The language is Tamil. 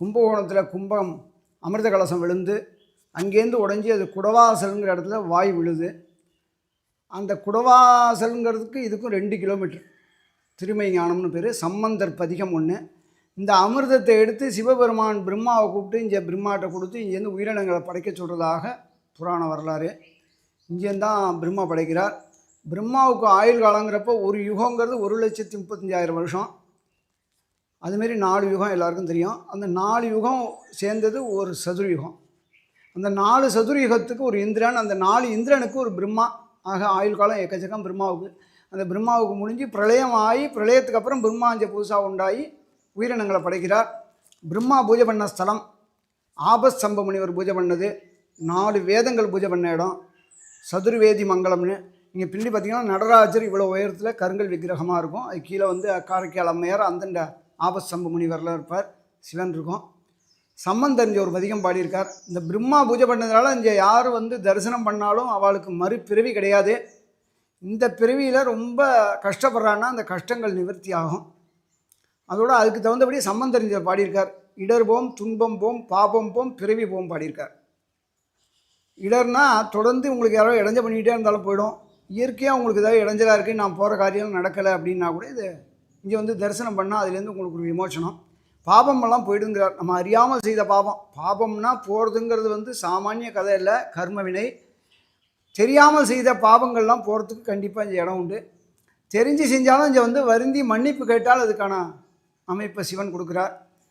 கும்பகோணத்தில் கும்பம் அமிர்த கலசம் விழுந்து அங்கேருந்து உடஞ்சி அது குடவாசலுங்கிற இடத்துல வாய் விழுது. அந்த குடவாசலுங்கிறதுக்கு இதுக்கும் 2 கிலோமீட்டர். திருமை ஞானம்னு பேர். சம்பந்தர் பதிகம் ஒன்று. இந்த அமிர்தத்தை எடுத்து சிவபெருமான் பிரம்மாவை கூப்பிட்டு இங்கே பிரம்மாட்ட கொடுத்து இங்கேருந்து உயிரினங்களை படைக்க சொல்கிறதாக புராண வரலாறு. இங்கேருந்து தான் பிரம்மா படைக்கிறார். பிரம்மாவுக்கு ஆயுள் காலங்கிறப்போ ஒரு யுகங்கிறது 1,35,000 வருஷம். அதுமாரி 4 யுகம் எல்லாருக்கும் தெரியும். அந்த 4 யுகம் சேர்ந்தது ஒரு சதுரயுகம். அந்த 4 சதுரயுகத்துக்கு ஒரு இந்திரன், அந்த 4 இந்திரனுக்கு ஒரு பிரம்மா. ஆக ஆயுள் காலம் எக்கச்சக்கம் பிரம்மாவுக்கு. அந்த பிரம்மாவுக்கு முடிஞ்சு பிரளயம் ஆகி பிரளயத்துக்கு அப்புறம் பிரம்மா இங்கே புதுசாக உண்டாகி உயிரினங்களை படைக்கிறார். பிரம்மா பூஜை பண்ண ஸ்தலம் ஆபஸ்தம்ப முனிவர் பூஜை பண்ணது, 4 வேதங்கள் பூஜை பண்ண இடம் சதுர்வேதி மங்கலம்னு. இங்கே பின்னாடி பார்த்திங்கன்னா நடராஜர் இவ்வளோ உயரத்தில் கருங்கல் விக்கிரகமாக இருக்கும். அது கீழே வந்து காரைக்கால் அம்மையார் அந்தண்ட ஆபஸ்தம்ப முனிவரில் இருப்பார், சிவன் இருக்கும். சம்பந்தர் இங்கே ஒரு பதிகம் பாடியிருக்கார். இந்த பிரம்மா பூஜை பண்ணதுனால இங்கே யார் வந்து தரிசனம் பண்ணாலும் அவளுக்கு மறுபிறவி கிடையாது. இந்த பிறவியில் ரொம்ப கஷ்டப்படுறான்னா அந்த கஷ்டங்கள் நிவர்த்தி ஆகும். அதோடு அதுக்கு தகுந்தபடி சம்பந்தர் இங்கே பாடியிருக்கார். இடர் போம், துன்பம் போம், பாபம் போம், பிறவி போம் பாடியிருக்கார். இடர்னா தொடர்ந்து உங்களுக்கு யாரோ இடைஞ்ச பண்ணிக்கிட்டே இருந்தாலும் போயிடும். இயற்கையாக உங்களுக்கு ஏதாவது இடைஞ்சலாக இருக்குது, நான் போகிற காரியம் நடக்கலை அப்படின்னா கூட இது இங்கே வந்து தரிசனம் பண்ணால் அதுலேருந்து உங்களுக்கு ஒரு விமோசனம். பாபமெல்லாம் போயிடுங்கிறார். நம்ம அறியாமல் செய்த பாபம்னா போகிறதுங்கிறது வந்து சாமானிய கதை இல்லை, கர்மவினை. தெரியாமல் செய்த பாவங்கள்லாம் போகிறதுக்கு கண்டிப்பாக இங்கே இடம் உண்டு. தெரிஞ்சு செஞ்சாலும் இங்கே வந்து வருந்தி மன்னிப்பு கேட்டால் அதுக்கான அமைப்பை சிவன் கொடுக்குறார்.